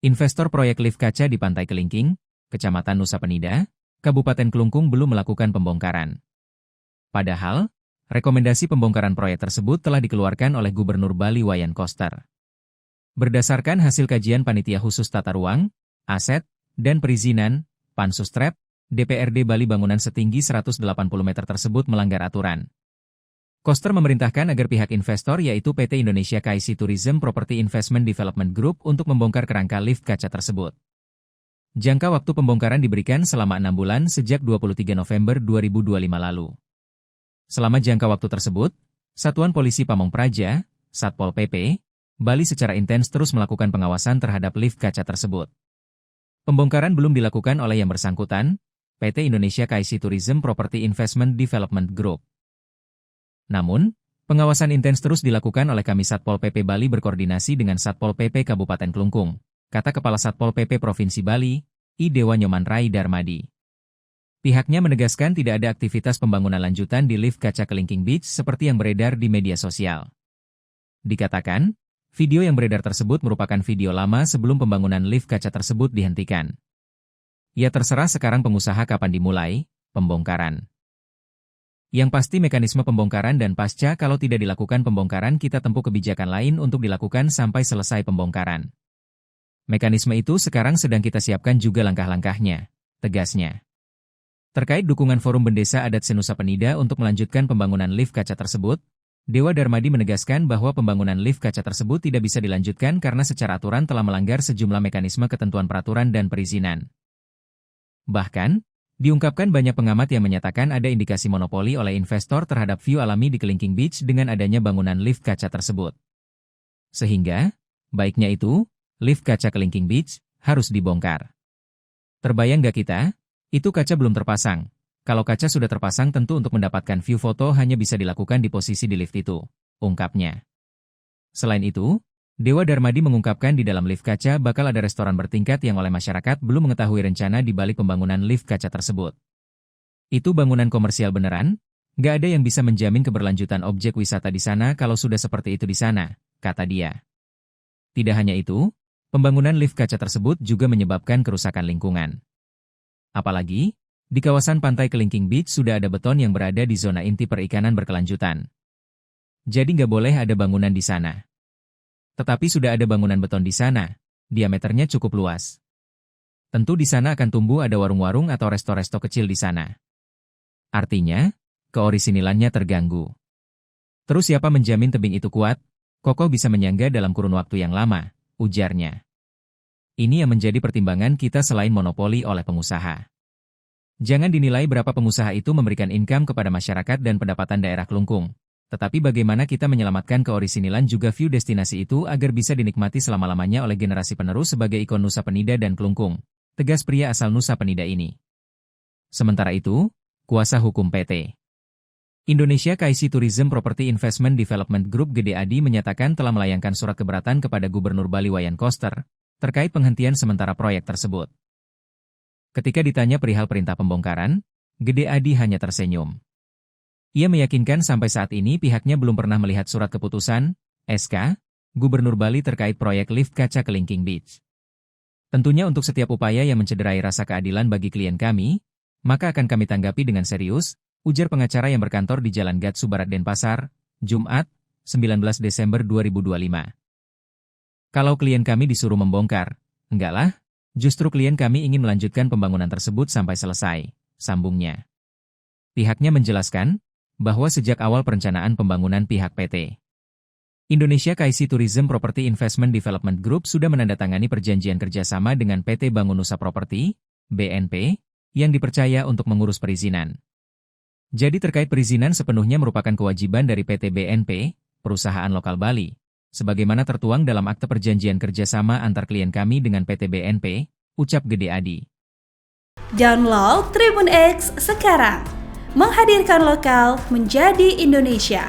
Investor proyek lift kaca di Pantai Kelingking, Kecamatan Nusa Penida, Kabupaten Kelungkung belum melakukan pembongkaran. Padahal, rekomendasi pembongkaran proyek tersebut telah dikeluarkan oleh Gubernur Bali Wayan Koster. Berdasarkan hasil kajian Panitia Khusus Tata Ruang, Aset, dan Perizinan, Pansustrep, DPRD Bali bangunan setinggi 180 meter tersebut melanggar aturan. Koster memerintahkan agar pihak investor yaitu PT Indonesia KIC Tourism Property Investment Development Group untuk membongkar kerangka lift kaca tersebut. Jangka waktu pembongkaran diberikan selama 6 bulan sejak 23 November 2025 lalu. Selama jangka waktu tersebut, Satuan Polisi Pamong Praja, Satpol PP, Bali secara intens terus melakukan pengawasan terhadap lift kaca tersebut. Pembongkaran belum dilakukan oleh yang bersangkutan, PT Indonesia KIC Tourism Property Investment Development Group. Namun, pengawasan intens terus dilakukan oleh kami Satpol PP Bali berkoordinasi dengan Satpol PP Kabupaten Kelungkung, kata Kepala Satpol PP Provinsi Bali, I Dewa Nyoman Rai Darmadi. Pihaknya menegaskan tidak ada aktivitas pembangunan lanjutan di lift kaca Kelingking Beach seperti yang beredar di media sosial. Dikatakan, video yang beredar tersebut merupakan video lama sebelum pembangunan lift kaca tersebut dihentikan. Ya terserah sekarang pengusaha kapan dimulai pembongkaran. Yang pasti mekanisme pembongkaran dan pasca kalau tidak dilakukan pembongkaran kita tempuh kebijakan lain untuk dilakukan sampai selesai pembongkaran. Mekanisme itu sekarang sedang kita siapkan juga langkah-langkahnya, tegasnya. Terkait dukungan Forum Bendesa Adat Senusa Penida untuk melanjutkan pembangunan lift kaca tersebut, Dewa Darmadi menegaskan bahwa pembangunan lift kaca tersebut tidak bisa dilanjutkan karena secara aturan telah melanggar sejumlah mekanisme ketentuan peraturan dan perizinan. Bahkan, diungkapkan banyak pengamat yang menyatakan ada indikasi monopoli oleh investor terhadap view alami di Kelingking Beach dengan adanya bangunan lift kaca tersebut. Sehingga, baiknya itu, lift kaca Kelingking Beach harus dibongkar. Terbayang gak kita? Itu kaca belum terpasang. Kalau kaca sudah terpasang tentu untuk mendapatkan view foto hanya bisa dilakukan di posisi di lift itu, ungkapnya. Selain itu, Dewa Darmadi mengungkapkan di dalam lift kaca bakal ada restoran bertingkat yang oleh masyarakat belum mengetahui rencana di balik pembangunan lift kaca tersebut. Itu bangunan komersial beneran? Gak ada yang bisa menjamin keberlanjutan objek wisata di sana kalau sudah seperti itu di sana, kata dia. Tidak hanya itu, pembangunan lift kaca tersebut juga menyebabkan kerusakan lingkungan. Apalagi, di kawasan Pantai Kelingking Beach sudah ada beton yang berada di zona inti perikanan berkelanjutan. Jadi nggak boleh ada bangunan di sana. Tetapi sudah ada bangunan beton di sana, diameternya cukup luas. Tentu di sana akan tumbuh ada warung-warung atau resto-resto kecil di sana. Artinya, keorisinilannya terganggu. Terus siapa menjamin tebing itu kuat, kokoh bisa menyangga dalam kurun waktu yang lama, ujarnya. Ini yang menjadi pertimbangan kita selain monopoli oleh pengusaha. Jangan dinilai berapa pengusaha itu memberikan income kepada masyarakat dan pendapatan daerah Kelungkung. Tetapi bagaimana kita menyelamatkan keorisinilan juga view destinasi itu agar bisa dinikmati selama-lamanya oleh generasi penerus sebagai ikon Nusa Penida dan Kelungkung, tegas pria asal Nusa Penida ini. Sementara itu, kuasa hukum PT Indonesia KIC Tourism Property Investment Development Group Gede Adi menyatakan telah melayangkan surat keberatan kepada Gubernur Bali Wayan Koster terkait penghentian sementara proyek tersebut. Ketika ditanya perihal perintah pembongkaran, Gede Adi hanya tersenyum. Ia meyakinkan sampai saat ini pihaknya belum pernah melihat surat keputusan, SK, Gubernur Bali terkait proyek lift kaca Kelingking Beach. Tentunya untuk setiap upaya yang mencederai rasa keadilan bagi klien kami, maka akan kami tanggapi dengan serius, ujar pengacara yang berkantor di Jalan Gatsu Barat Denpasar, Jumat, 19 Desember 2025. Kalau klien kami disuruh membongkar, enggak lah, justru klien kami ingin melanjutkan pembangunan tersebut sampai selesai, sambungnya. Pihaknya menjelaskan, bahwa sejak awal perencanaan pembangunan pihak PT Indonesia KIC Tourism Property Investment Development Group sudah menandatangani perjanjian kerjasama dengan PT Bangun Nusa Property, BNP, yang dipercaya untuk mengurus perizinan. Jadi terkait perizinan sepenuhnya merupakan kewajiban dari PT BNP, perusahaan lokal Bali, sebagaimana tertuang dalam akte perjanjian kerjasama antar klien kami dengan PT BNP, ucap Gede Adi. Download Tribun X sekarang. Menghadirkan lokal menjadi Indonesia.